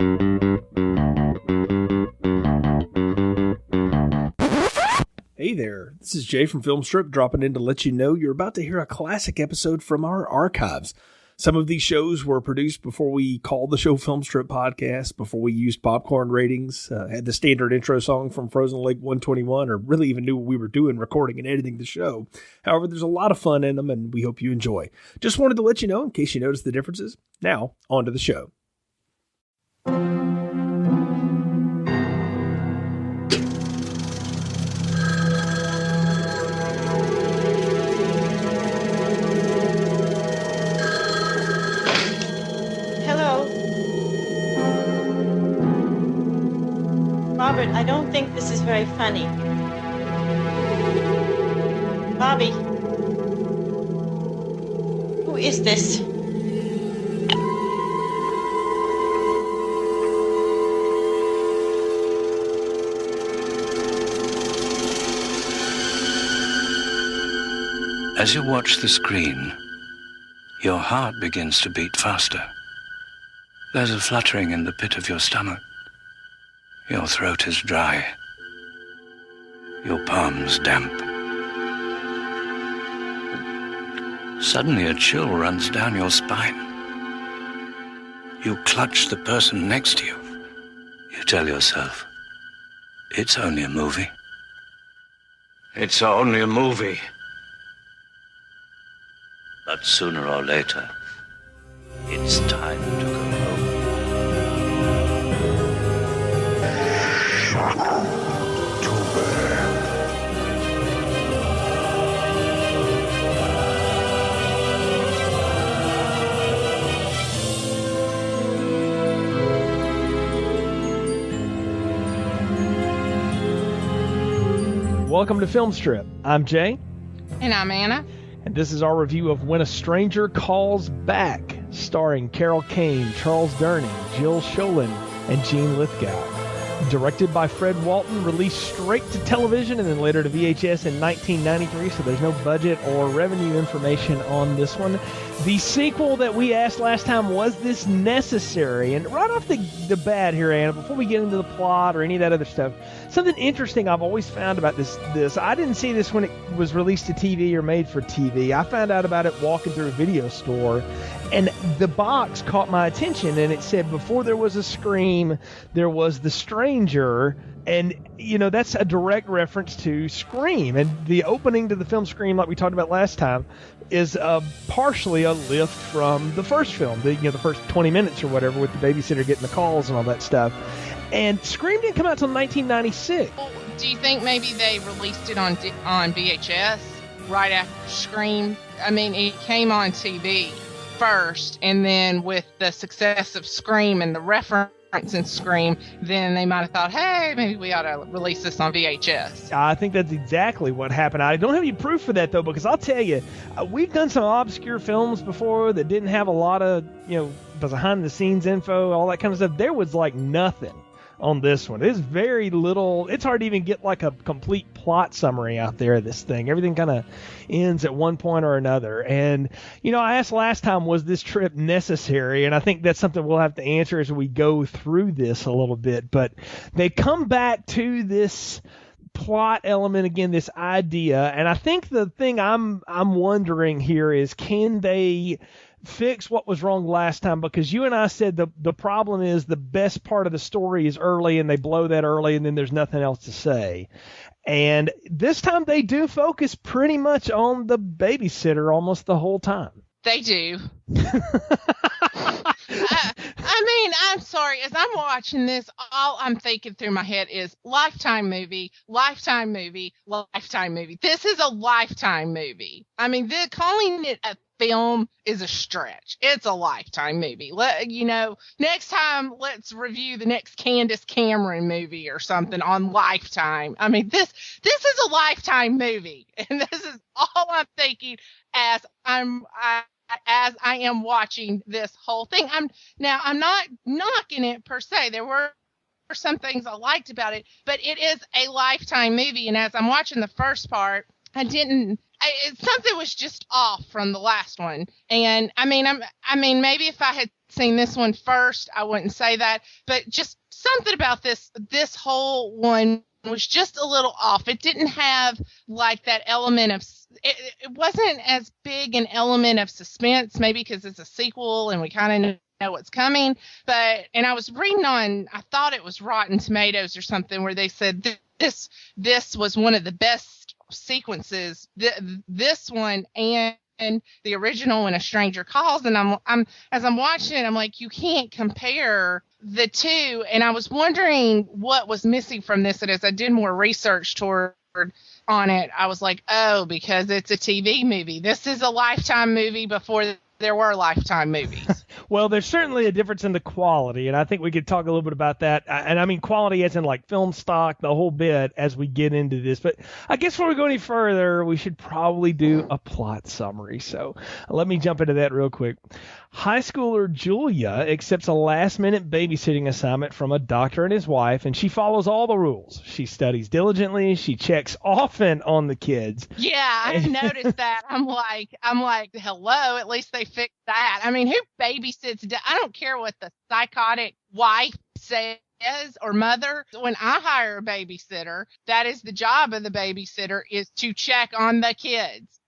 Hey there, this is Jay from Filmstrip dropping in to let you know you're about to hear a classic episode from our archives. Some of these shows were produced before we called the show Filmstrip Podcast, before we used popcorn ratings, had the standard intro song from Frozen Lake 121, or really even knew what we were doing recording and editing the show. However, there's a lot of fun in them, and we hope you enjoy. Just wanted to let you know in case you noticed the differences. Now, on to the show. Robert, I don't think this is very funny. Bobby. Who is this? As you watch the screen, your heart begins to beat faster. There's a fluttering in the pit of your stomach. Your throat is dry. Your palms damp. Suddenly a chill runs down your spine. You clutch the person next to you. You tell yourself, it's only a movie. It's only a movie. But sooner or later, it's time to go home. Welcome to Filmstrip. I'm Jay. And I'm Anna. And this is our review of When a Stranger Calls Back, starring Carol Kane, Charles Durning, Jill Sholin, and Gene Lithgow. Directed by Fred Walton, released straight to television and then later to VHS in 1993, so there's no budget or revenue information on this one. The sequel that we asked last time, was this necessary? And right off the bat here, Anna, before we get into the plot or any of that other stuff, something interesting I've always found about this, I didn't see this when it was released to TV or made for TV. I found out about it walking through a video store, and the box caught my attention, and it said before there was a Scream, there was The Stranger, and, you know, that's a direct reference to Scream. And the opening to the film Scream, like we talked about last time, is partially a lift from the first film, the first 20 minutes or whatever, with the babysitter getting the calls and all that stuff. And Scream didn't come out until 1996. Well, do you think maybe they released it on VHS right after Scream? I mean, it came on TV first, and then with the success of Scream and the reference in Scream, then they might have thought, hey, maybe we ought to release this on VHS. I think that's exactly what happened. I don't have any proof for that, though, because I'll tell you, we've done some obscure films before that didn't have a lot of, behind-the-scenes info, all that kind of stuff. There was, nothing on this one. There's very little. It's hard to even get a complete plot summary out there of this thing. Everything kind of ends at one point or another. And, I asked last time, was this trip necessary? And I think that's something we'll have to answer as we go through this a little bit. But they come back to this plot element again, this idea. And I think the thing I'm wondering here is, can they fix what was wrong last time? Because you and I said the problem is the best part of the story is early, and they blow that early, and then there's nothing else to say. And this time they do focus pretty much on the babysitter almost the whole time. They do. I'm sorry. As I'm watching this, all I'm thinking through my head is Lifetime movie, Lifetime movie, Lifetime movie. This is a Lifetime movie. I mean, calling it a film is a stretch. It's a Lifetime movie. Next time let's review the next Candace Cameron movie or something on Lifetime. I mean, this is a Lifetime movie, and this is all I'm thinking as I am watching this whole thing. I'm not knocking it per se. There were some things I liked about it, but it is a Lifetime movie, and as I'm watching the first part, something was just off from the last one. And I mean, maybe if I had seen this one first, I wouldn't say that. But just something about this whole one was just a little off. It didn't have like that element of it wasn't as big an element of suspense, maybe because it's a sequel and we kind of know what's coming. And I was reading on, I thought it was Rotten Tomatoes or something, where they said this was one of the best sequences, this one and the original When a Stranger Calls. And I'm as I'm watching it, I'm like, you can't compare the two. And I was wondering what was missing from this. And as I did more research on it, I was like, oh, because it's a TV movie. This is a Lifetime movie before there were Lifetime movies. Well, there's certainly a difference in the quality, and I think we could talk a little bit about that. And I mean quality as in like film stock, the whole bit, as we get into this. But I guess before we go any further, we should probably do a plot summary. So let me jump into that real quick. High schooler Julia accepts a last-minute babysitting assignment from a doctor and his wife, and she follows all the rules. She studies diligently. She checks often on the kids. Yeah, I noticed that. I'm like, hello, at least they fixed that. I mean, who babysits? I don't care what the psychotic wife says or mother. When I hire a babysitter, that is the job of the babysitter, is to check on the kids.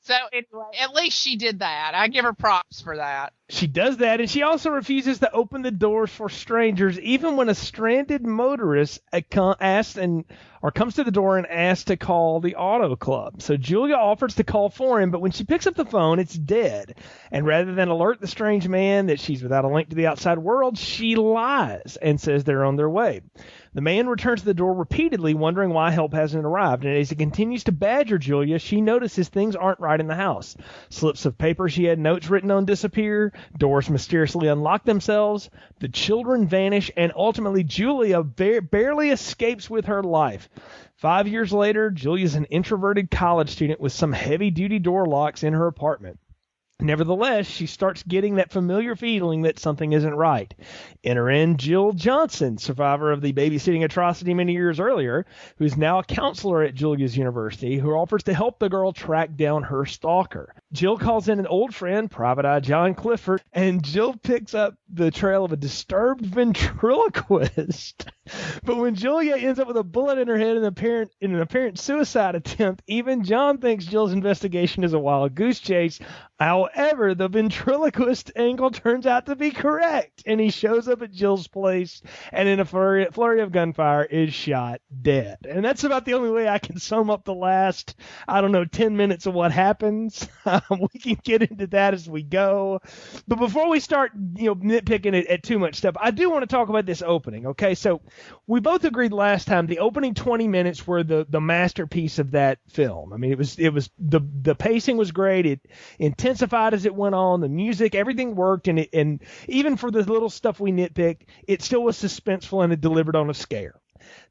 So anyway, at least she did that. I give her props for that. She does that, and she also refuses to open the doors for strangers, even when a stranded motorist comes to the door and asks to call the auto club. So Julia offers to call for him, but when she picks up the phone, it's dead. And rather than alert the strange man that she's without a link to the outside world, she lies and says they're on their way. The man returns to the door repeatedly, wondering why help hasn't arrived. And as he continues to badger Julia, she notices things aren't right in the house. Slips of paper she had notes written on disappear. Doors mysteriously unlock themselves. The children vanish. And ultimately, Julia barely escapes with her life. 5 years later, Julia's an introverted college student with some heavy-duty door locks in her apartment. Nevertheless, she starts getting that familiar feeling that something isn't right. Enter in Jill Johnson, survivor of the babysitting atrocity many years earlier, who's now a counselor at Julia's university, who offers to help the girl track down her stalker. Jill calls in an old friend, Private Eye John Clifford, and Jill picks up the trail of a disturbed ventriloquist. But when Julia ends up with a bullet in her head in an apparent suicide attempt, even John thinks Jill's investigation is a wild goose chase. However, the ventriloquist angle turns out to be correct, and he shows up at Jill's place and in a flurry of gunfire is shot dead. And that's about the only way I can sum up the last, 10 minutes of what happens. We can get into that as we go. But before we start, nitpicking at too much stuff, I do want to talk about this opening, okay? So we both agreed last time the opening 20 minutes were the masterpiece of that film. I mean, it was the pacing was great. It intensified as it went on. The music, everything worked, and even for the little stuff we nitpicked, it still was suspenseful and it delivered on a scare.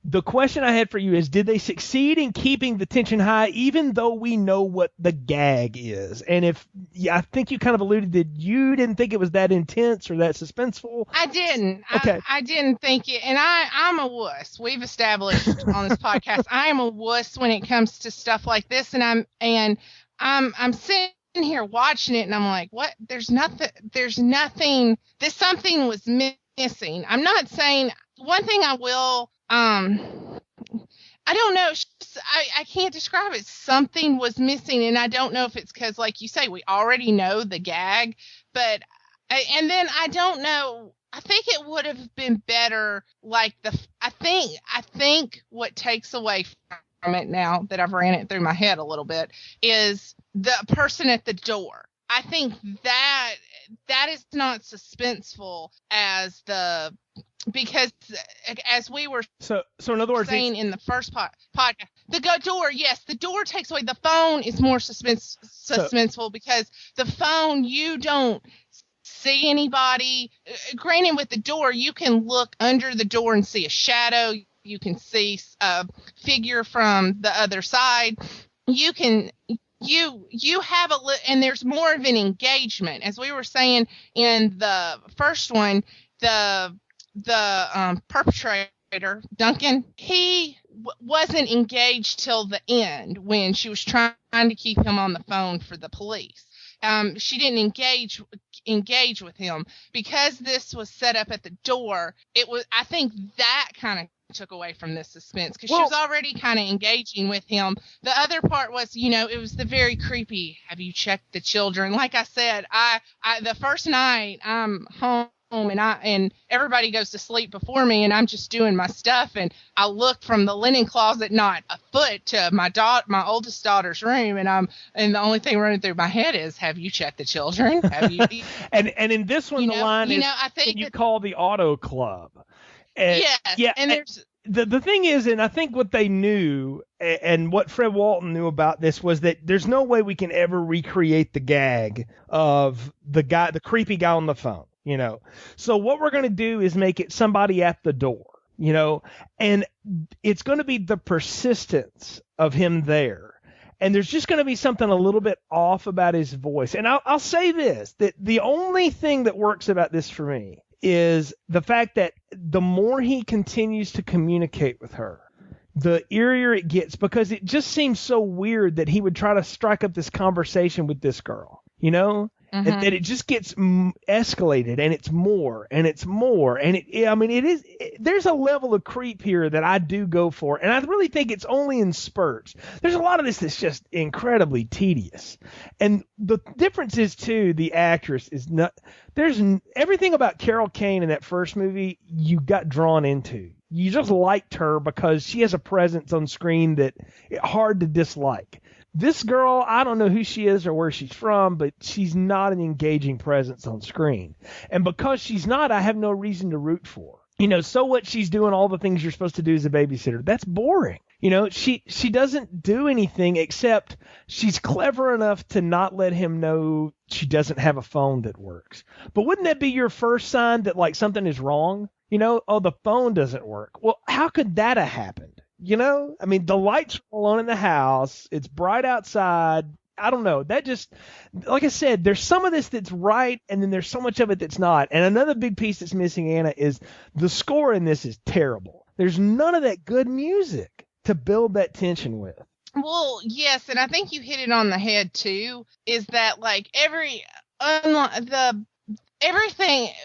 The question I had for you is, did they succeed in keeping the tension high, even though we know what the gag is? And I think you kind of alluded that you didn't think it was that intense or that suspenseful. I didn't. Okay. I didn't think it. And I'm a wuss. We've established on this podcast, I am a wuss when it comes to stuff like this. And I'm sitting here watching it and I'm like, what? There's nothing. Something was missing. I'm not saying, one thing I will, I don't know. I can't describe it. Something was missing, and I don't know if it's because, like you say, we already know the gag, and then I don't know. I think it would have been better, I think what takes away from it, now that I've ran it through my head a little bit, is the person at the door. I think that is not suspenseful because as we were so in other words, saying in the first podcast, the door takes away. The phone is more suspenseful because the phone, you don't see anybody. Granted, with the door, you can look under the door and see a shadow. You can see a figure from the other side. You can. You have and there's more of an engagement, as we were saying in the first one. The perpetrator, Duncan, he wasn't engaged till the end when she was trying to keep him on the phone for the police. She didn't engage, engage with him. Because this was set up at the door, I think that kind of took away from the suspense, because she was already kind of engaging with him. The other part was, it was the very creepy, have you checked the children? Like I said, I the first night I'm home and everybody goes to sleep before me, and I'm just doing my stuff, and I look from the linen closet not a foot to my oldest daughter's room, and the only thing running through my head is, have you checked the children? Have you and in this one, the line is, I think you call the auto club. Yes, yeah, and there's the thing is, and I think what they knew and what Fred Walton knew about this was that there's no way we can ever recreate the gag of the creepy guy on the phone, So what we're going to do is make it somebody at the door, and it's going to be the persistence of him there. And there's just going to be something a little bit off about his voice. And I'll say this, that the only thing that works about this for me is the fact that the more he continues to communicate with her, the eerier it gets, because it just seems so weird that he would try to strike up this conversation with this girl, Mm-hmm. That it just gets escalated, and it's more, and it's more, and there's a level of creep here that I do go for, and I really think it's only in spurts. There's a lot of this that's just incredibly tedious, and the difference is too, the actress is not. There's everything about Carol Kane in that first movie you got drawn into. You just liked her because she has a presence on screen that it's hard to dislike. This girl, I don't know who she is or where she's from, but she's not an engaging presence on screen. And because she's not, I have no reason to root for her. So what, she's doing all the things you're supposed to do as a babysitter. That's boring. She doesn't do anything except she's clever enough to not let him know she doesn't have a phone that works. But wouldn't that be your first sign that like something is wrong? Oh, the phone doesn't work. Well, how could that have happened? The lights are on in the house. It's bright outside. I don't know. That just, like I said, there's some of this that's right, and then there's so much of it that's not. And another big piece that's missing, Anna, is the score in this is terrible. There's none of that good music to build that tension with. Well, yes, and I think you hit it on the head too. Is that like everything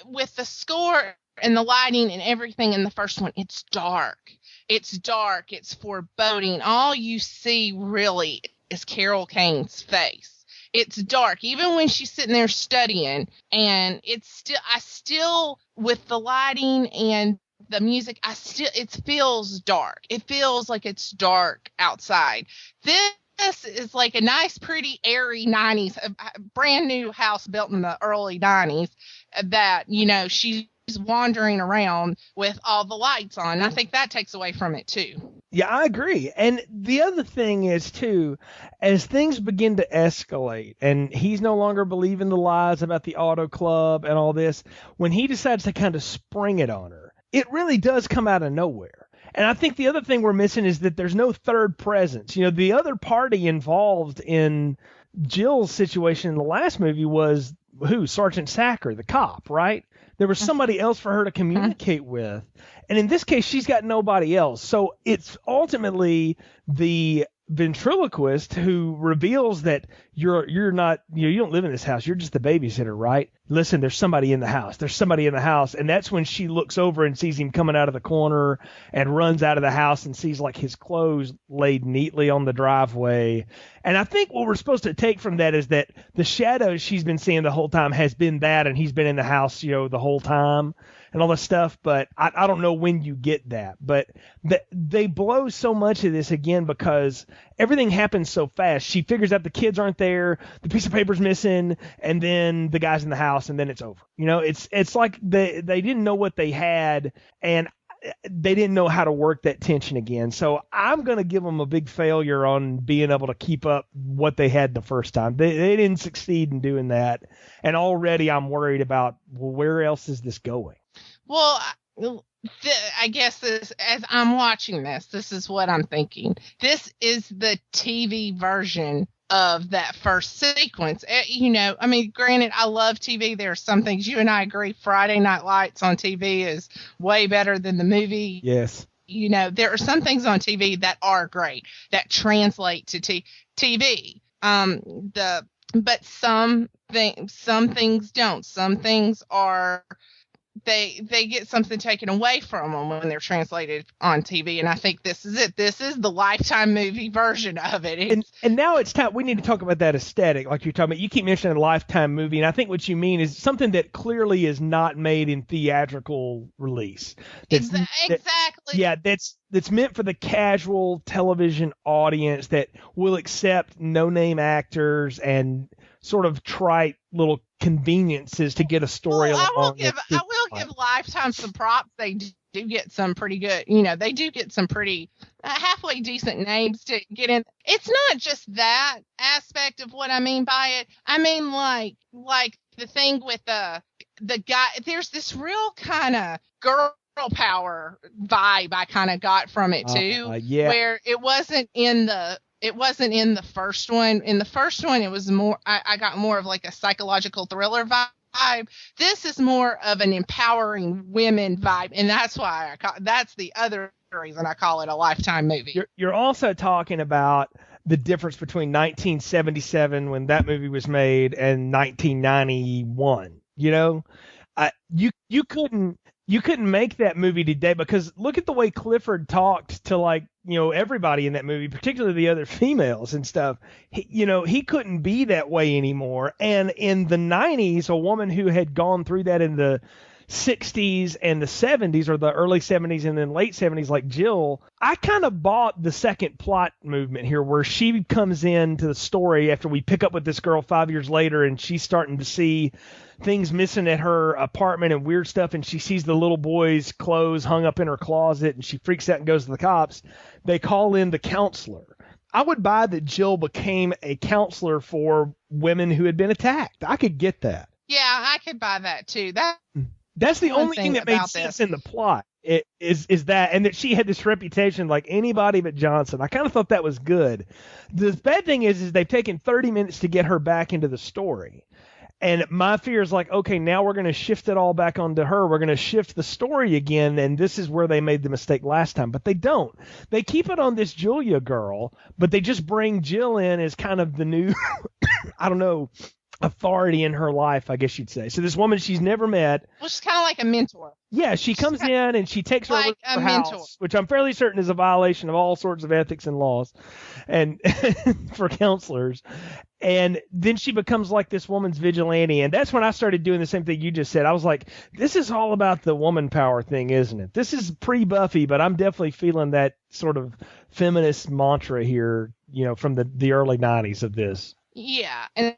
with the score and the lighting and everything in the first one, it's dark. It's dark. It's foreboding. All you see really is Carol Kane's face. It's dark. Even when she's sitting there studying, and I still, with the lighting and the music, it feels dark. It feels like it's dark outside. This is like a nice, pretty, airy 90s, a brand new house built in the early 90s that, she's wandering around with all the lights on. And I think that takes away from it too. Yeah, I agree. And the other thing is too, as things begin to escalate and he's no longer believing the lies about the auto club and all this, when he decides to kind of spring it on her, it really does come out of nowhere. And I think the other thing we're missing is that there's no third presence. The other party involved in Jill's situation in the last movie was who? Sergeant Sacker, the cop, right? There was somebody else for her to communicate with. And in this case, she's got nobody else. So it's ultimately the ventriloquist who reveals that you're not, you don't live in this house. You're just the babysitter, right? Listen, there's somebody in the house. There's somebody in the house. And that's when she looks over and sees him coming out of the corner and runs out of the house and sees like his clothes laid neatly on the driveway. And I think what we're supposed to take from that is that the shadows she's been seeing the whole time has been that, and he's been in the house, the whole time and all this stuff. But I don't know when you get that. But they blow so much of this again because everything happens so fast. She figures out the kids aren't there, the piece of paper's missing, and then the guy's in the house, and then it's over. It's like they didn't know what they had, and they didn't know how to work that tension again. So I'm going to give them a big failure on being able to keep up what they had the first time. They didn't succeed in doing that. And already I'm worried about, well, where else is this going? Well, I guess as I'm watching this is what I'm thinking. This is the TV version of that first sequence. Granted, I love TV. There are some things you and I agree. Friday Night Lights on TV is way better than the movie. Yes. There are some things on TV that are great, that translate to TV. The but some things don't. Some things are they get something taken away from them when they're translated on TV, and I think this is it. This is the Lifetime movie version of it. And now it's time we need to talk about that aesthetic, like you're talking about. You keep mentioning a Lifetime movie, and I think what you mean is something that clearly is not made in theatrical release. Exactly. That's meant for the casual television audience that will accept no-name actors and sort of trite little conveniences to get a story along. I will give Lifetime some props. They do get some pretty good, they do get some pretty halfway decent names to get in. It's not just that aspect of what I mean by it. I mean, like the thing with the guy, there's this real kind of girl power vibe I kind of got from it too, where it wasn't in the first one. In the first one, it was more, I got more of like a psychological thriller vibe. This is more of an empowering women vibe, and that's why that's the other reason I call it a Lifetime movie. You're also talking about the difference between 1977 when that movie was made and 1991. You couldn't make that movie today, because look at the way Clifford talked to everybody in that movie, particularly the other females and stuff. He couldn't be that way anymore. And in the 90s, a woman who had gone through that in the 60s and the 70s, or the early 70s and then late 70s, like Jill, I kind of bought the second plot movement here, where she comes into the story after we pick up with this girl 5 years later, and she's starting to see things missing at her apartment and weird stuff, and she sees the little boy's clothes hung up in her closet, and she freaks out and goes to the cops. They call in the counselor. I would buy that Jill became a counselor for women who had been attacked. I could get that. Yeah, I could buy that too. That's the only thing that made sense in the plot, is that, and that she had this reputation like anybody but Johnson. I kind of thought that was good. The bad thing is they've taken 30 minutes to get her back into the story. And my fear is like, okay, now we're going to shift it all back onto her. We're going to shift the story again, and this is where they made the mistake last time. But they don't. They keep it on this Julia girl, but they just bring Jill in as kind of the new, I don't know, authority in her life, I guess you'd say. So this woman she's never met. Well, she's kind of like a mentor. Yeah, she comes in and she takes her like over to her a mentor. house, which I'm fairly certain is a violation of all sorts of ethics and laws, and for counselors. And then she becomes like this woman's vigilante, and that's when I started doing the same thing you just said. I was like, this is all about the woman power thing, isn't it? This is pre-Buffy, but I'm definitely feeling that sort of feminist mantra here, from the early 90s of this. Yeah, and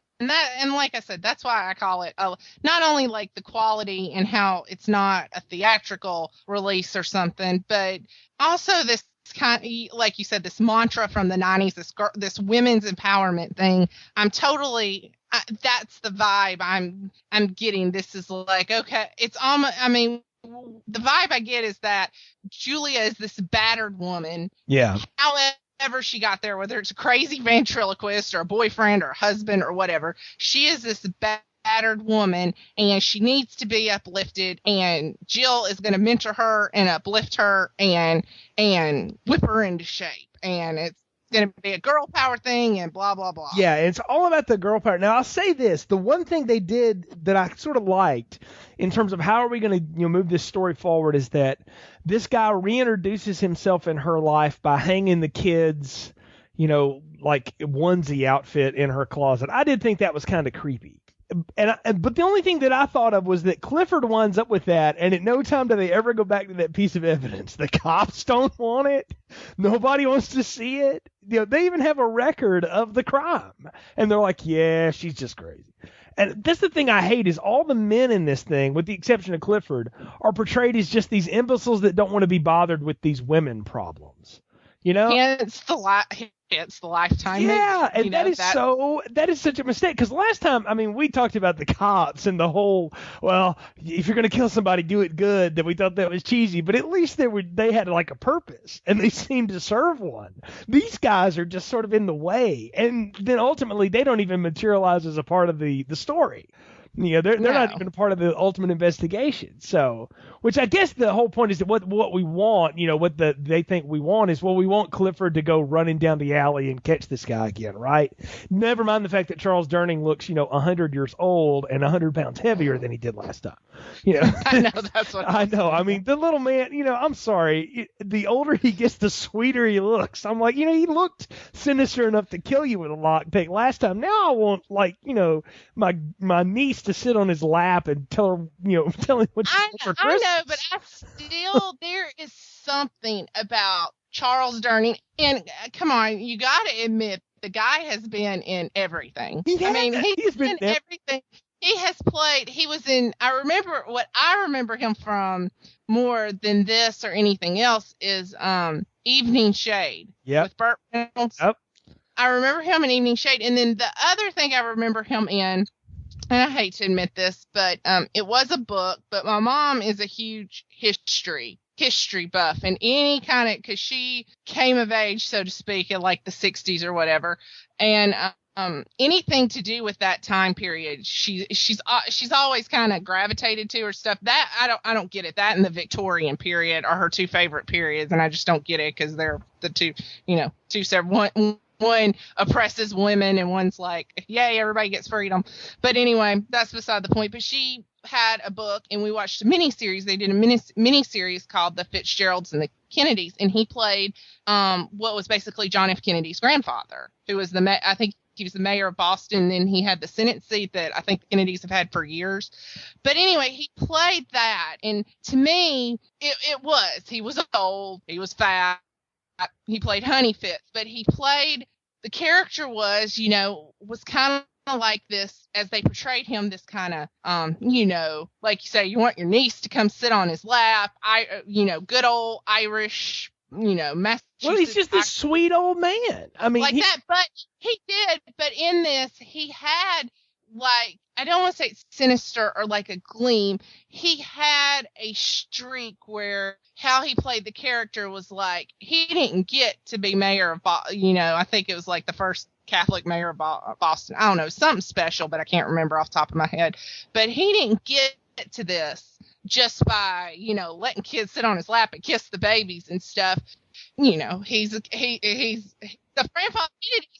like I said, that's why I call it not only like the quality and how it's not a theatrical release or something, but also this kind of, like you said, this mantra from the 90s, this women's empowerment thing. That's the vibe I'm getting. This is like, okay, it's almost, I mean, the vibe I get is that Julia is this battered woman. Yeah. However she got there, whether it's a crazy ventriloquist or a boyfriend or a husband or whatever, she is this battered woman, and she needs to be uplifted, and Jill is going to mentor her and uplift her and whip her into shape, and it's going to be a girl power thing and blah blah blah. Yeah, it's all about the girl power. Now I'll say this, the one thing they did that I sort of liked in terms of how are we going to move this story forward is that this guy reintroduces himself in her life by hanging the kids, like onesie outfit in her closet. I did think that was kind of creepy. But the only thing that I thought of was that Clifford winds up with that, and at no time do they ever go back to that piece of evidence. The cops don't want it. Nobody wants to see it. They even have a record of the crime, and they're like, yeah, she's just crazy. And that's the thing I hate is all the men in this thing, with the exception of Clifford, are portrayed as just these imbeciles that don't want to be bothered with these women problems. It's the Lifetime. Yeah, and that is such a mistake, because last time, I mean, we talked about the cops and the whole, well, if you're going to kill somebody, do it good, that we thought that was cheesy, but at least they had like a purpose, and they seemed to serve one. These guys are just sort of in the way, and then ultimately they don't even materialize as a part of the story. They're not No. even a part of the ultimate investigation. So, which I guess the whole point is that what we want, what they think we want is, well, we want Clifford to go running down the alley and catch this guy again, right? Never mind the fact that Charles Durning looks, 100 years old and 100 pounds heavier than he did last time. I know that's what I know. I mean, the little man, I'm sorry. The older he gets, the sweeter he looks. I'm like, he looked sinister enough to kill you with a lockpick last time. Now I want, my niece to sit on his lap and tell him what she wants for Christmas. I know, but there is something about Charles Durning, and come on, you got to admit the guy has been in everything. He's been in everything. He has played. He was in. I remember him from more than this or anything else is Evening Shade. With Burt Reynolds. Yep. I remember him in Evening Shade, and then the other thing I remember him in, and I hate to admit this, but it was a book. But my mom is a huge history buff, and any kind of, because she came of age, so to speak, in like the 60s or whatever, and anything to do with that time period, she's always kind of gravitated to her stuff. That I don't get it. That and the Victorian period are her two favorite periods, and I just don't get it because they're the two separate. One oppresses women and one's like, yay, everybody gets freedom. But anyway, that's beside the point. But she had a book, and we watched a miniseries. They did a miniseries called The Fitzgeralds and the Kennedys, and he played what was basically John F. Kennedy's grandfather, who was I think he was the mayor of Boston, and then he had the Senate seat that I think the Kennedys have had for years. But anyway, he played that, and to me, he was old, he was fat, he played Honey Fitz, but the character was kind of like this, as they portrayed him, this kind of, like you say, you want your niece to come sit on his lap, good old Irish, Massachusetts. Well, he's just this sweet old man. I mean, that, but in this, he had, like, I don't want to say it's sinister or like a gleam. He had a streak where how he played the character was like, he didn't get to be mayor of Boston. I think it was like the first Catholic mayor of Boston. I don't know, something special, but I can't remember off the top of my head. But he didn't get to this just by, letting kids sit on his lap and kiss the babies and stuff. He's the grandpa.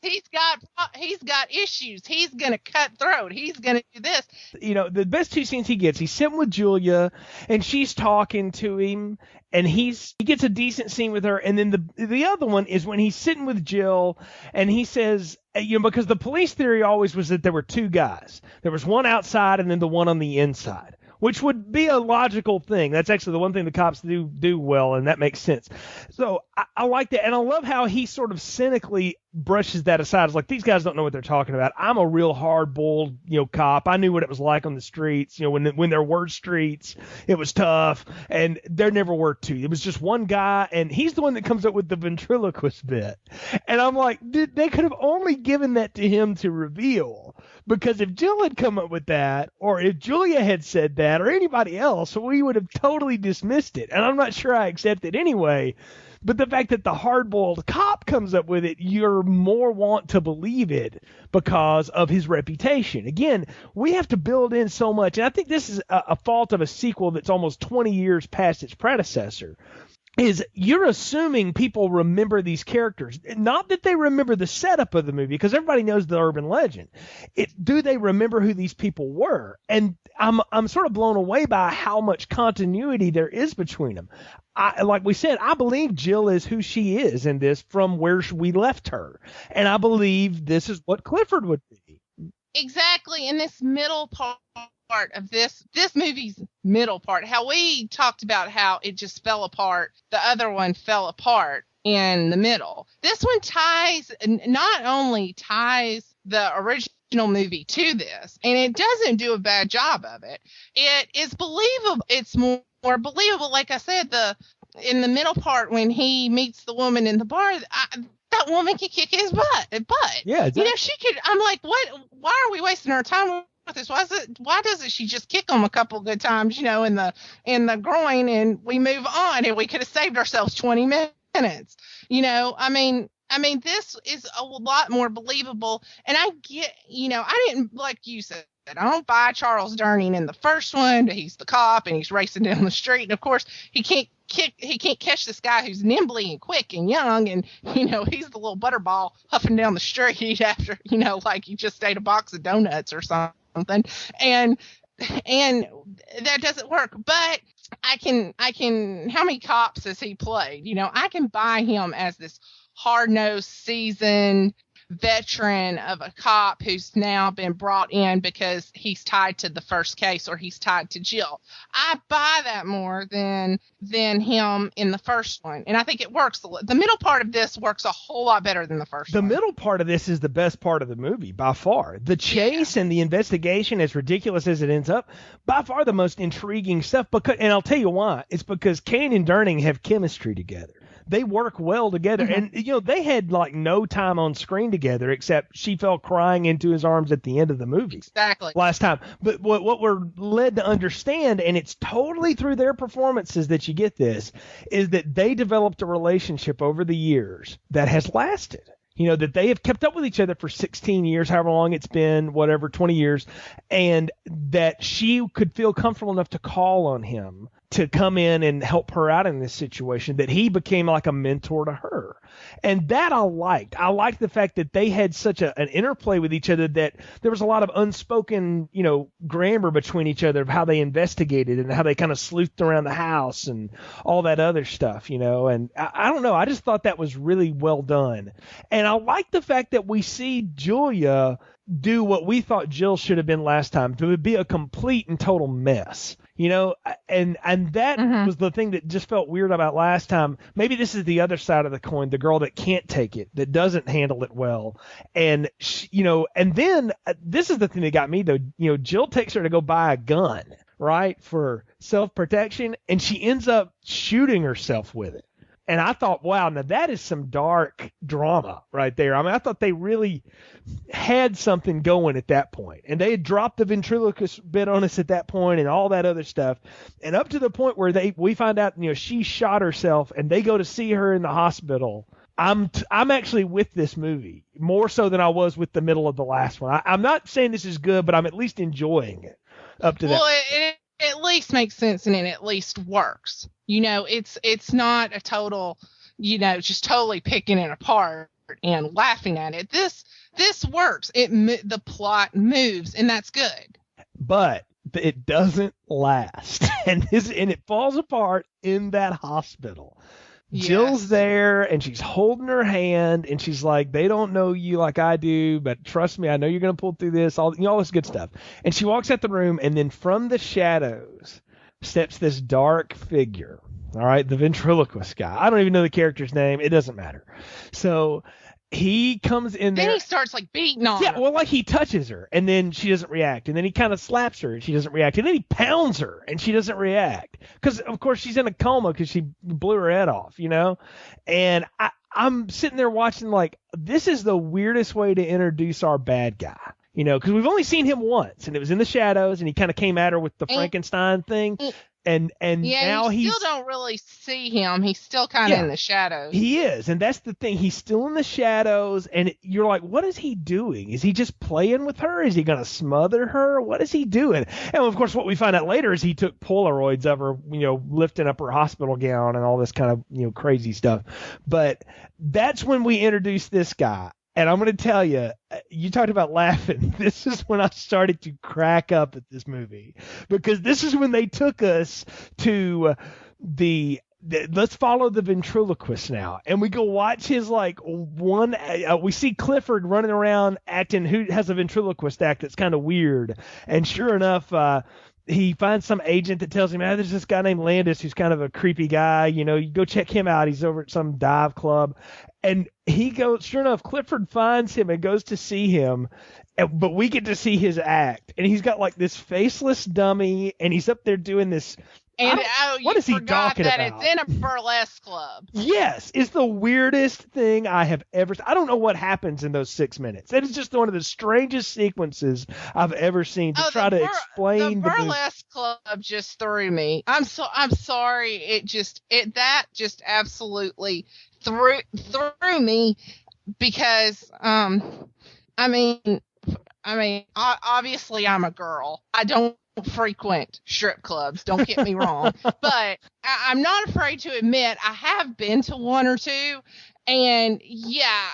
He's got issues. He's gonna cut throat. He's gonna do this. The best two scenes he gets, he's sitting with Julia, and she's talking to him, and he gets a decent scene with her. And then the other one is when he's sitting with Jill, and he says, because the police theory always was that there were two guys. There was one outside, and then the one on the inside, which would be a logical thing. That's actually the one thing the cops do well, and that makes sense. So I like that, and I love how he sort of cynically brushes that aside. It's like, these guys don't know what they're talking about. I'm a real hard-boiled, cop. I knew what it was like on the streets. When there were streets, it was tough, and there never were two. It was just one guy, and he's the one that comes up with the ventriloquist bit. And I'm like, they could have only given that to him to reveal, because if Jill had come up with that, or if Julia had said that, or anybody else, we would have totally dismissed it. And I'm not sure I accept it anyway. But the fact that the hard-boiled cop comes up with it, you're more want to believe it because of his reputation. Again, we have to build in so much. And I think this is a fault of a sequel that's almost 20 years past its predecessor. Is you're assuming people remember these characters. Not that they remember the setup of the movie, because everybody knows the urban legend. Do they remember who these people were? And I'm sort of blown away by how much continuity there is between them. Like we said, I believe Jill is who she is in this from where we left her. And I believe this is what Clifford would be. Exactly. In this middle part of this movie's middle part, how we talked about how it just fell apart, the other one fell apart in the middle. This one not only ties the original movie to this, and it doesn't do a bad job of it. It is believable. It's more believable. Like I said, in the middle part when he meets the woman in the bar, that woman can kick his butt. Yeah, exactly. She could. I'm like, what? Why are we wasting our time with this? Why doesn't she just kick him a couple good times, in the groin, and we move on, and we could have saved ourselves 20 minutes. I mean, this is a lot more believable, and I get, I didn't, like you said, I don't buy Charles Durning in the first one. He's the cop and he's racing down the street, and of course he can't catch this guy who's nimbly and quick and young, and he's the little butterball huffing down the street after like he just ate a box of donuts or something, and that doesn't work. But I can how many cops has he played? I can buy him as this hard-nosed, seasoned veteran of a cop who's now been brought in because he's tied to the first case or he's tied to Jill. I buy that more than him in the first one, and I think it works. The middle part of this works a whole lot better than the first one. The middle part of this is the best part of the movie by far. The chase and the investigation, as ridiculous as it ends up, by far the most intriguing stuff. And I'll tell you why. It's because Kane and Durning have chemistry together. They work well together. Mm-hmm. And, they had like no time on screen together except she fell crying into his arms at the end of the movie. Exactly. Last time. But what we're led to understand, and it's totally through their performances that you get this, is that they developed a relationship over the years that has lasted. That they have kept up with each other for 16 years, however long it's been, 20 years, and that she could feel comfortable enough to call on him to come in and help her out in this situation, that he became like a mentor to her. And that I liked. I liked the fact that they had such an interplay with each other, that there was a lot of unspoken, grammar between each other of how they investigated and how they kind of sleuthed around the house and all that other stuff, and I don't know. I just thought that was really well done. And I like the fact that we see Julia do what we thought Jill should have been last time, to be a complete and total mess. And that was the thing that just felt weird about last time. Maybe this is the other side of the coin, the girl that can't take it, that doesn't handle it well. And, and then this is the thing that got me, though. Jill takes her to go buy a gun, right, for self-protection, and she ends up shooting herself with it. And I thought, wow, now that is some dark drama right there. I mean, I thought they really had something going at that point. And they had dropped the ventriloquist bit on us at that point and all that other stuff. And up to the point where we find out, she shot herself, and they go to see her in the hospital. I'm actually with this movie more so than I was with the middle of the last one. I'm not saying this is good, but I'm at least enjoying it up to that. Well, it at least makes sense, and it at least works. It's not a total, just totally picking it apart and laughing at it. This works. The plot moves, and that's good. But it doesn't last, and it falls apart in that hospispittal. Yes. Jill's there, and she's holding her hand, and she's like, they don't know you like I do, but trust me, I know you're going to pull through this, all this good stuff. And she walks out the room, and then from the shadows steps this dark figure, all right, the ventriloquist guy. I don't even know the character's name. It doesn't matter. So he comes in there. Then he starts like beating on her. Yeah, well, like he touches her, and then she doesn't react. And then he kind of slaps her, and she doesn't react. And then he pounds her, and she doesn't react. Because, of course, she's in a coma because she blew her head off, And I'm sitting there watching like, this is the weirdest way to introduce our bad guy. Because we've only seen him once, and it was in the shadows, and he kind of came at her with the Frankenstein thing. And now you still don't really see him. He's still kind of in the shadows. He is, and that's the thing. He's still in the shadows, and you're like, what is he doing? Is he just playing with her? Is he going to smother her? What is he doing? And, of course, what we find out later is he took Polaroids of her, lifting up her hospital gown and all this kind of, crazy stuff. But that's when we introduce this guy. And I'm going to tell you, you talked about laughing. This is when I started to crack up at this movie, because this is when they took us to let's follow the ventriloquist now. And we go watch his we see Clifford running around acting who has a ventriloquist act that's kind of weird. And sure enough, he finds some agent that tells him, there's this guy named Landis who's kind of a creepy guy. You go check him out. He's over at some dive club. And he goes, sure enough, Clifford finds him and goes to see him. But we get to see his act. And he's got like this faceless dummy, and he's up there doing this. And what is he talking that about? It's in a burlesque club. Yes, it's the weirdest thing I have ever. I don't know what happens in those 6 minutes. That is just one of the strangest sequences I've ever seen to try to explain the burlesque club just threw me. I'm sorry. That just absolutely threw me, because I mean, I mean, obviously I'm a girl. I don't frequent strip clubs. Don't get me wrong. But I'm not afraid to admit I have been to one or two. And yeah,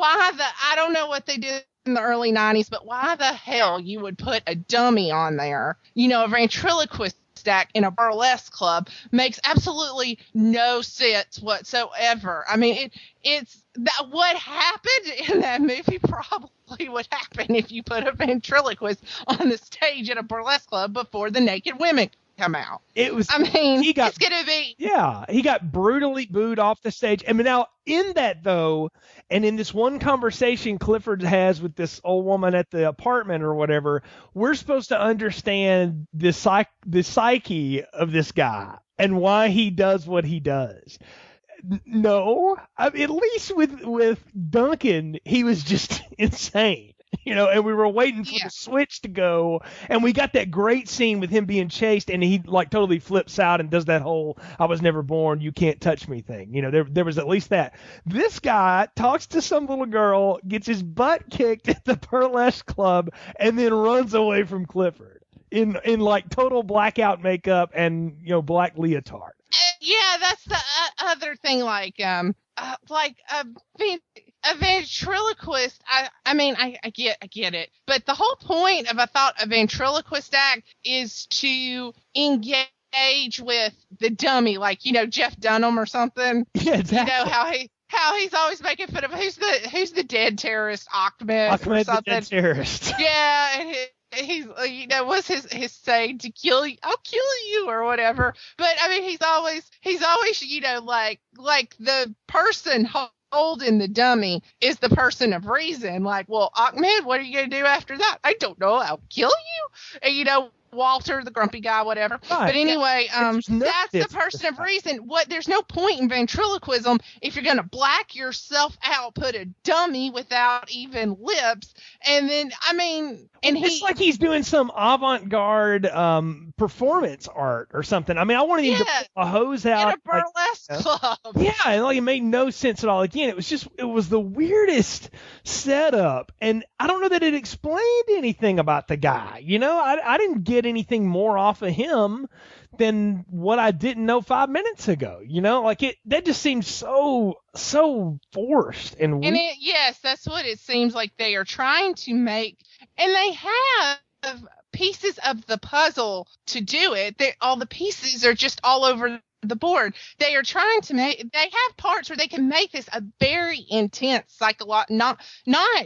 I don't know what they did in the early 90s, but why the hell you would put a dummy on there? You know, a ventriloquist act in a burlesque club makes absolutely no sense whatsoever. I mean, it's that what happened in that movie probably would happen if you put a ventriloquist on the stage at a burlesque club before the naked women come out. It's gonna be. Yeah, he got brutally booed off the stage. I mean, now in that though, and in this one conversation Clifford has with this old woman at the apartment or whatever, we're supposed to understand the psyche of this guy and why he does what he does. No, I mean, at least with Duncan, he was just insane. You know, and we were waiting for the switch to go, and we got that great scene with him being chased, and he like totally flips out and does that whole "I was never born, you can't touch me" thing. You know, there was at least that. This guy talks to some little girl, gets his butt kicked at the burlesque club, and then runs away from Clifford in like total blackout makeup and, you know, black leotard. Yeah, that's the other thing. Like a ventriloquist. I mean, I get it, but the whole point of a ventriloquist act is to engage with the dummy, like, you know, Jeff Dunham or something. Yeah, exactly. You know how he's always making fun of who's the dead terrorist, Ahmed or something. The dead terrorist. Yeah, and he's, you know, what's his saying? To kill you, I'll kill you, or whatever. But I mean, he's always, you know, like the person holding the dummy is the person of reason. Like, well, Ahmed, what are you gonna do after that? I don't know. I'll kill you. And, you know, Walter, the grumpy guy, whatever. Right. But anyway, that's the person of reason. There's no point in ventriloquism if you're going to black yourself out, put a dummy without even lips, and then, I mean, and it's like he's doing some avant-garde performance art or something. I mean, I wanted him to put a hose out. In a burlesque club. Yeah, and like it made no sense at all. Again, it was the weirdest setup, and I don't know that it explained anything about the guy. You know, I didn't get anything more off of him than what I didn't know 5 minutes ago. You know, like that just seems so forced and weird. And yes, that's what it seems like they are trying to make, and they have pieces of the puzzle to do it. All the pieces are just all over the board. They are trying to they have parts where they can make this a very intense not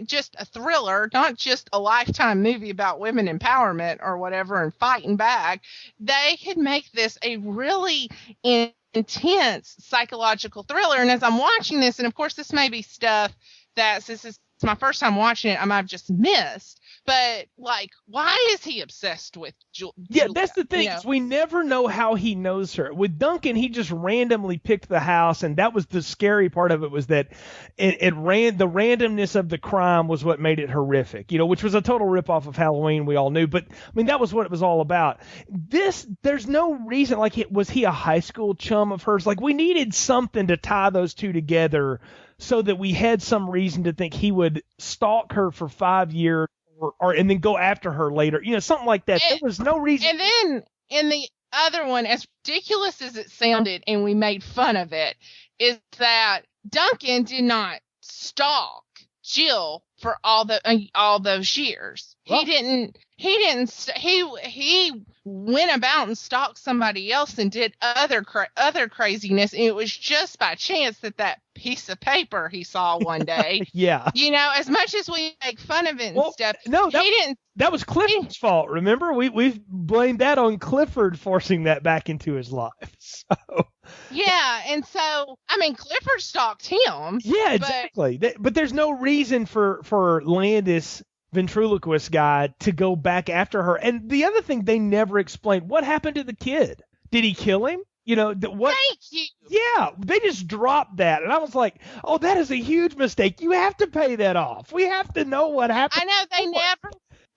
just a thriller, not just a Lifetime movie about women empowerment or whatever and fighting back. They could make this a really intense psychological thriller. And as I'm watching this, and of course this may be stuff that, since it's my first time watching it, I might have just missed. But, like, why is he obsessed with Julia? Yeah, that's the thing. You know? We never know how he knows her. With Duncan, he just randomly picked the house, and that was the scary part of it, was that the randomness of the crime was what made it horrific, you know, which was a total ripoff of Halloween, we all knew. But, I mean, that was what it was all about. There's no reason, like, was he a high school chum of hers? Like, we needed something to tie those two together so that we had some reason to think he would stalk her for 5 years. And then go after her later, you know, something like that. There was no reason. And then in the other one, as ridiculous as it sounded, and we made fun of it, is that Duncan did not stalk Jill for all those years. Well, he went about and stalked somebody else and did other craziness. And it was just by chance that piece of paper he saw one day. Yeah. You know, as much as we make fun of it and stuff. No, that was Clifford's fault. Remember, we've blamed that on Clifford forcing that back into his life. So. Yeah, and so, I mean, Clifford stalked him. Yeah, exactly. But there's no reason for Landis, ventriloquist guy, to go back after her. And the other thing, they never explained, what happened to the kid? Did he kill him? You know, what? Thank you. Yeah, they just dropped that. And I was like, oh, that is a huge mistake. You have to pay that off. We have to know what happened. I know,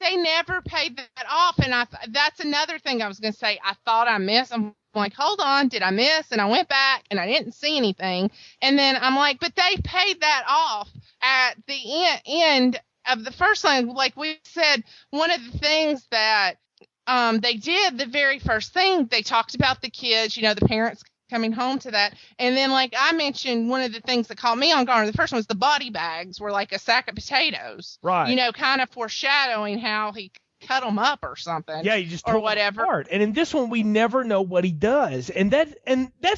they never paid that off. And that's another thing I was going to say. I thought I missed. I'm like, hold on, did I miss? And I went back and I didn't see anything. And then I'm like, but they paid that off at the end of the first one, like we said, one of the things that they did, the very first thing, they talked about the kids, the parents coming home to that. And then, like I mentioned, one of the things that caught me on guard, the first one was the body bags were like a sack of potatoes. Right. Kind of foreshadowing how he cut them up or something. Yeah, he just or tore whatever. them apart. And in this one, we never know what he does. And that's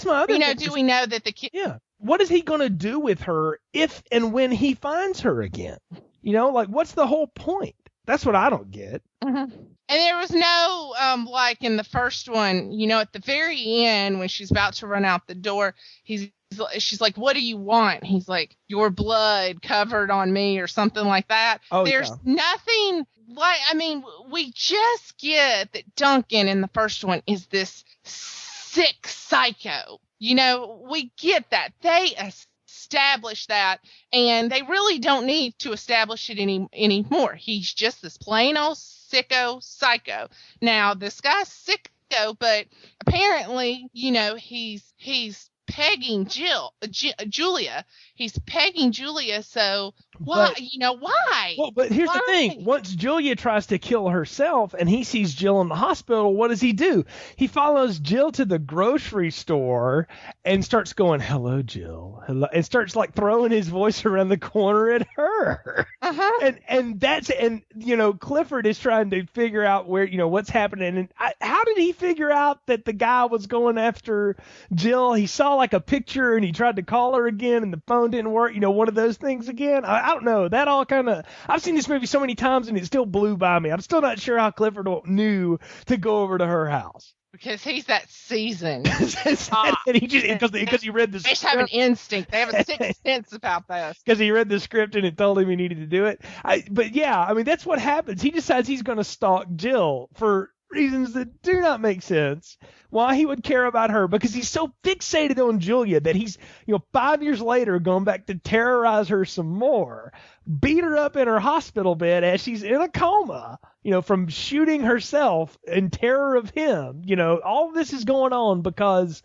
my other thing. Do we know that the kid? Yeah. What is he going to do with her if and when he finds her again? Like, what's the whole point? That's what I don't get. Mm-hmm. And there was no, like in the first one, at the very end when she's about to run out the door, she's like, "What do you want?" He's like, "Your blood covered on me," or something like that. Oh, There's nothing like, we just get that Duncan in the first one is this sick psycho. We get that. They establish that, and they really don't need to establish it anymore. He's just this plain old sicko psycho. Now, this guy's sicko, but apparently, he's pegging Julia. He's pegging Julia, so why? Why? Well, but here's the thing. Once Julia tries to kill herself and he sees Jill in the hospital, what does he do? He follows Jill to the grocery store and starts going, "Hello, Jill." Hello, and starts like throwing his voice around the corner at her. Uh-huh. And Clifford is trying to figure out where, what's happening. And how did he figure out that the guy was going after Jill? He saw like a picture and he tried to call her again and the phone didn't work. One of those things again. I don't know. That all kind of, I've seen this movie so many times and it still blew by me. I'm still not sure how Clifford knew to go over to her house. Because he's that seasoned. And he just, because he read the script. They just have an instinct. They have a sixth sense about this. Because he read the script and it told him he needed to do it. But yeah, that's what happens. He decides he's going to stalk Jill for reasons that do not make sense. Why he would care about her, because he's so fixated on Julia that he's, 5 years later going back to terrorize her some more, beat her up in her hospital bed as she's in a coma, from shooting herself in terror of him. All this is going on because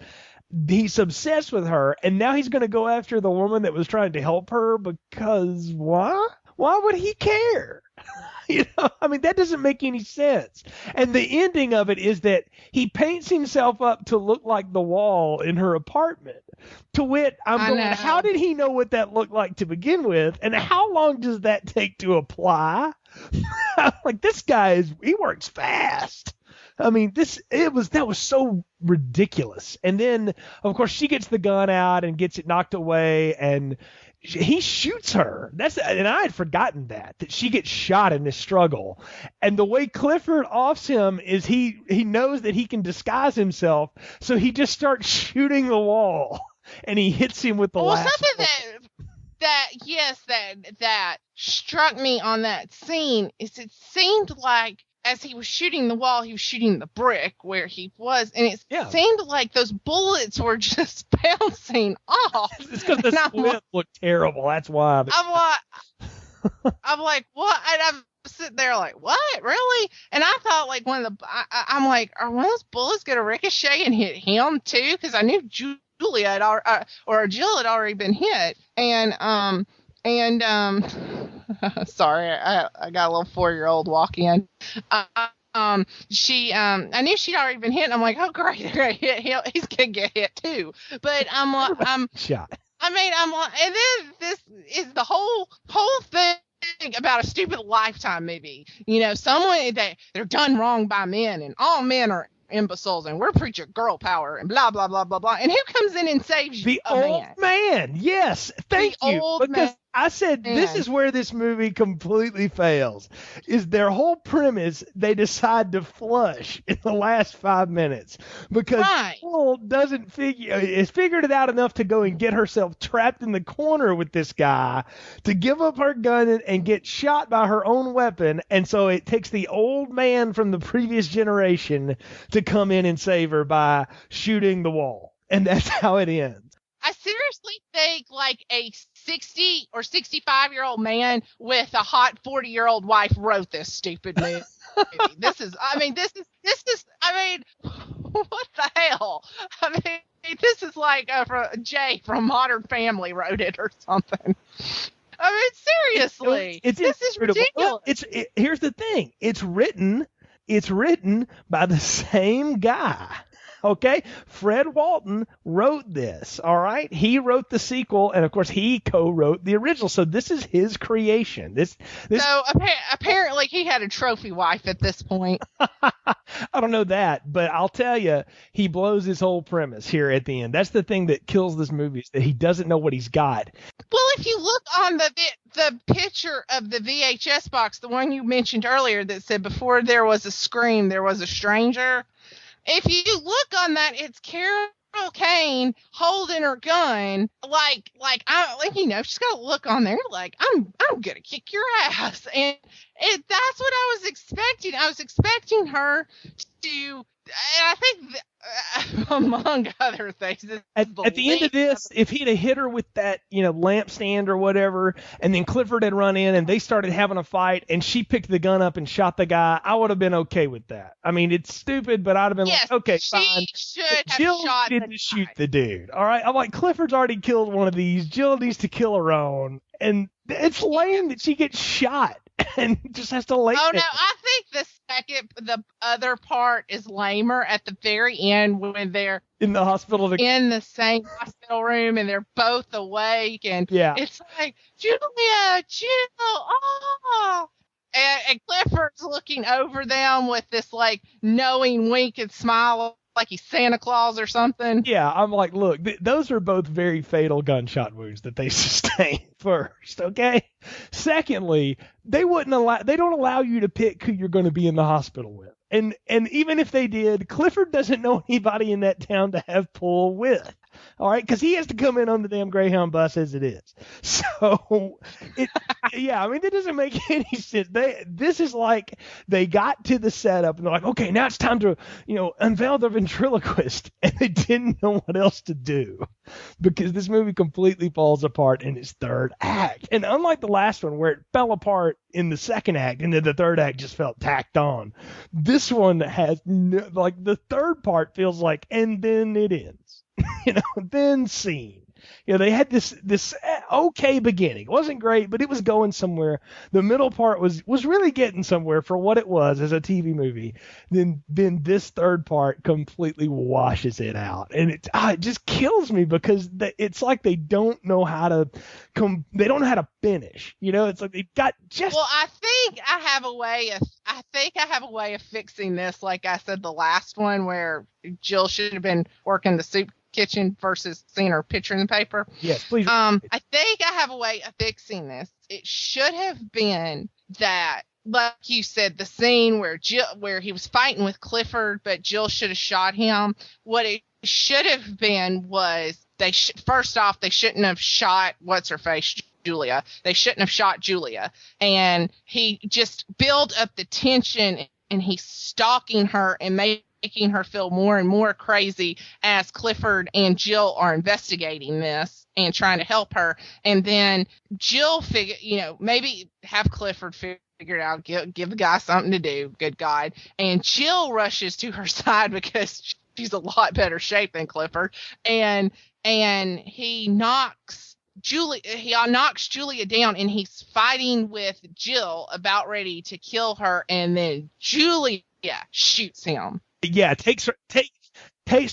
he's obsessed with her, and now he's going to go after the woman that was trying to help her because why? Why would he care? That doesn't make any sense. And the ending of it is that he paints himself up to look like the wall in her apartment. To wit, how did he know what that looked like to begin with? And how long does that take to apply? Like, this guy he works fast. That was so ridiculous. And then, of course, she gets the gun out and gets it knocked away, and he shoots her. And I had forgotten that she gets shot in this struggle. And the way Clifford offs him is he knows that he can disguise himself, so he just starts shooting the wall, and he hits him with the last. Something that struck me on that scene is it seemed like as he was shooting the wall, he was shooting the brick where he was, and it seemed like those bullets were just bouncing off. It's because the splint looked terrible. That's why. I'm like, what? And I'm sitting there like, what? Really? And I thought like I'm like, are one of those bullets going to ricochet and hit him too? Because I knew Julia or Jill had already been hit, and sorry, I got a little 4-year-old walk in. I knew she'd already been hit, and I'm like, oh great, they're gonna hit him. He's gonna get hit too. But I'm shot. And then this is the whole thing about a stupid Lifetime movie. Someone they're done wrong by men, and all men are imbeciles, and we're preaching girl power and blah blah blah blah blah. And who comes in and saves you? The old man. Yes, thank you. Because I said this is where this movie completely fails. Is their whole premise they decide to flush in the last 5 minutes because Jill doesn't figured it out enough to go and get herself trapped in the corner with this guy to give up her gun and get shot by her own weapon, and so it takes the old man from the previous generation to come in and save her by shooting the wall, and that's how it ends. I seriously think like a 60 or 65-year-old man with a hot 40-year-old wife wrote this stupid movie. This is, what the hell? This is like Jay from Modern Family wrote it or something. I mean, seriously, It's this is inscrutable. ridiculous. Here's the thing. It's written by the same guy. Okay, Fred Walton wrote this. All right, he wrote the sequel, and of course, he co-wrote the original. So this is his creation. This. So apparently, he had a trophy wife at this point. I don't know that, but I'll tell you, he blows his whole premise here at the end. That's the thing that kills this movie, is that he doesn't know what he's got. Well, if you look on the picture of the VHS box, the one you mentioned earlier that said before there was a scream, there was a stranger. If you look on that, it's Carol Kane holding her gun, like she's got a look on there like I'm gonna kick your ass, and that's what I was expecting. I was expecting her to, and I think among other things, at the end of this, if he'd have hit her with that lampstand or whatever, and then Clifford had run in and they started having a fight, and she picked the gun up and shot the guy, I would have been okay with that. I mean, it's stupid, but I'd have been like, okay, fine. She should have Jill shot didn't the shoot guy. the dude. All right, I'm like, Clifford's already killed one of these. Jill needs to kill her own, and it's lame that she gets shot and just has to lay Oh there. no, I think the other part is lamer at the very end when they're In the hospital. in the same hospital room and they're both awake, and Yeah. it's like, Julia, Jill, oh. And Clifford's looking over them with this like knowing wink and smile like he's Santa Claus or something. Yeah, I'm like, look, those are both very fatal gunshot wounds that they sustain first, okay? Secondly, they don't allow you to pick who you're going to be in the hospital with. And even if they did, Clifford doesn't know anybody in that town to have pull with. All right, because he has to come in on the damn Greyhound bus as it is. So, yeah, I mean, that doesn't make any sense. This is like they got to the setup and they're like, okay, now it's time to, unveil the ventriloquist, and they didn't know what else to do because this movie completely falls apart in its third act. And unlike the last one where it fell apart in the second act and then the third act just felt tacked on, this one has the third part feels like, and then it ends. Then scene. They had this okay beginning. It wasn't great, but it was going somewhere. The middle part was really getting somewhere for what it was as a TV movie. Then this third part completely washes it out, and it just kills me because it's like they don't know how to finish. It's like they've got just. Well, I think I have a way of fixing this. Like I said, the last one where Jill should have been working the soup kitchen versus seeing her picture in the paper. Yes, please. I think I have a way of fixing this. It should have been that, like you said, the scene where he was fighting with Clifford, but Jill should have shot him. What it should have been was first off, they shouldn't have shot what's her face, Julia. They shouldn't have shot Julia, and he just built up the tension, and he's stalking her and making her feel more and more crazy as Clifford and Jill are investigating this and trying to help her. And then Jill maybe have Clifford figure out, give the guy something to do. Good God. And Jill rushes to her side because she's a lot better shape than Clifford. And he knocks Julia down, and he's fighting with Jill about ready to kill her. And then Julia shoots him. Yeah, takes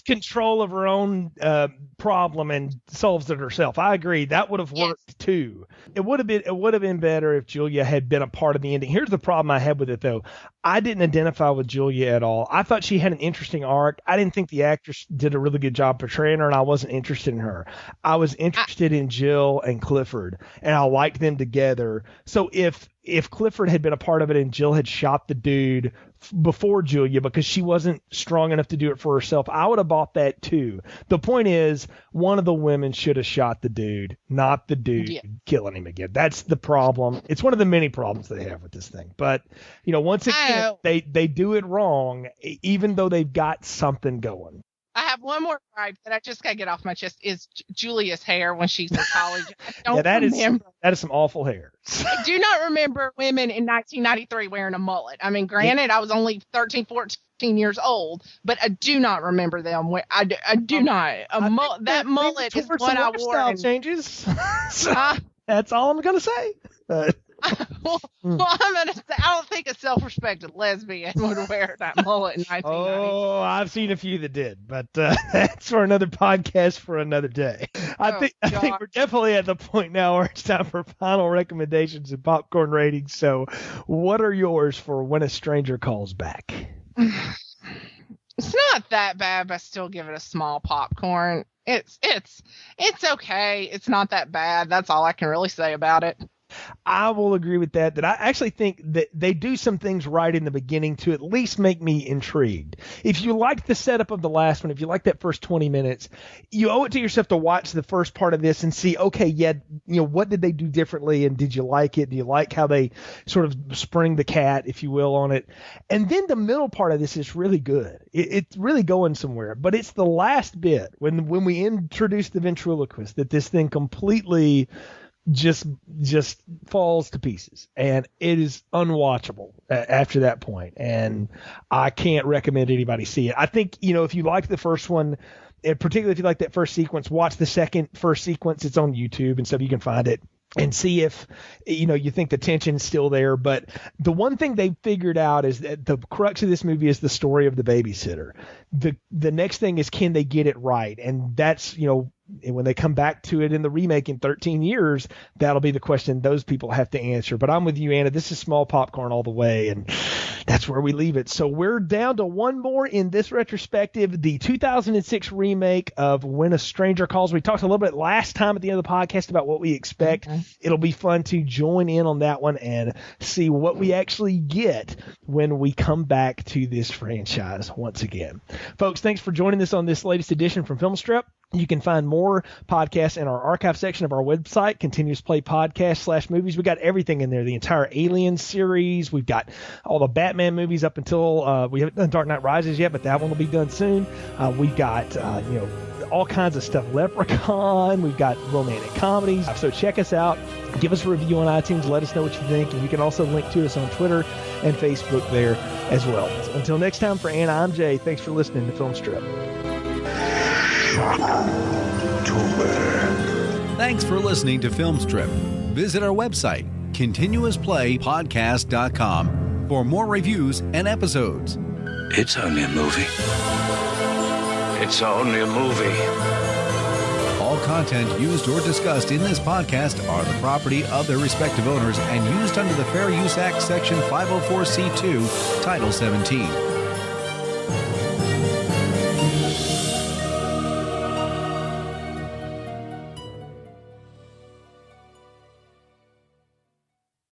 control of her own problem and solves it herself. I agree. That would have worked too. It would have been better if Julia had been a part of the ending. Here's the problem I had with it though. I didn't identify with Julia at all. I thought she had an interesting arc. I didn't think the actress did a really good job portraying her, and I wasn't interested in her. I was interested in Jill and Clifford, and I liked them together. So if Clifford had been a part of it and Jill had shot the dude before Julia because she wasn't strong enough to do it for herself, I would have bought that too. The point is, one of the women should have shot the dude, not the dude killing him again. That's the problem. It's one of the many problems they have with this thing. But, once again, they do it wrong, even though they've got something going. I have one more gripe that I just got to get off my chest is Julia's hair when she's in college. I don't remember. That is some awful hair. I do not remember women in 1993 wearing a mullet. I mean, granted, I was only 13, 14 years old, but I do not remember them. I do not. That mullet is what I wore. Changes. That's all I'm going to say. well, I'm gonna say I don't think a self-respected lesbian would wear that mullet in 1990. Oh, I've seen a few that did, but that's for another podcast for another day. I think we're definitely at the point now where it's time for final recommendations and popcorn ratings. So, what are yours for When a Stranger Calls Back? It's not that bad, but I still give it a small popcorn. It's okay. It's not that bad. That's all I can really say about it. I will agree with that I actually think that they do some things right in the beginning to at least make me intrigued. If you like the setup of the last one, if you like that first 20 minutes, you owe it to yourself to watch the first part of this and see, okay, yeah, what did they do differently, and did you like it? Do you like how they sort of spring the cat, if you will, on it? And then the middle part of this is really good. It's really going somewhere, but it's the last bit when we introduce the ventriloquist that this thing completely just falls to pieces, and it is unwatchable after that point, and I can't recommend anybody see it. I think, if you like the first one, and particularly if you like that first sequence, watch the first sequence. It's on YouTube and stuff. You can find it and see if you think the tension's still there. But the one thing they figured out is that the crux of this movie is the story of the babysitter. The next thing is, can they get it right? And that's, when they come back to it in the remake in 13 years, that'll be the question those people have to answer. But I'm with you, Anna. This is small popcorn all the way, and that's where we leave it. So we're down to one more in this retrospective, the 2006 remake of When a Stranger Calls. We talked a little bit last time at the end of the podcast about what we expect. Okay. It'll be fun to join in on that one and see what we actually get when we come back to this franchise once again. Folks, thanks for joining us on this latest edition from Filmstrip. You can find more podcasts in our archive section of our website, Continuous Play Podcast /movies. We got everything in there, the entire Alien series. We've got all the Batman movies up until we haven't done Dark Knight Rises yet, but that one will be done soon. We've got, all kinds of stuff. Leprechaun. We've got romantic comedies. So check us out. Give us a review on iTunes. Let us know what you think. And you can also link to us on Twitter and Facebook there as well. So until next time, for Anna, I'm Jay. Thanks for listening to Filmstrip. Thanks for listening to Filmstrip. Visit our website, continuousplaypodcast.com, for more reviews and episodes. It's only a movie. It's only a movie. All content used or discussed in this podcast are the property of their respective owners and used under the Fair Use Act, Section 504C2, Title 17.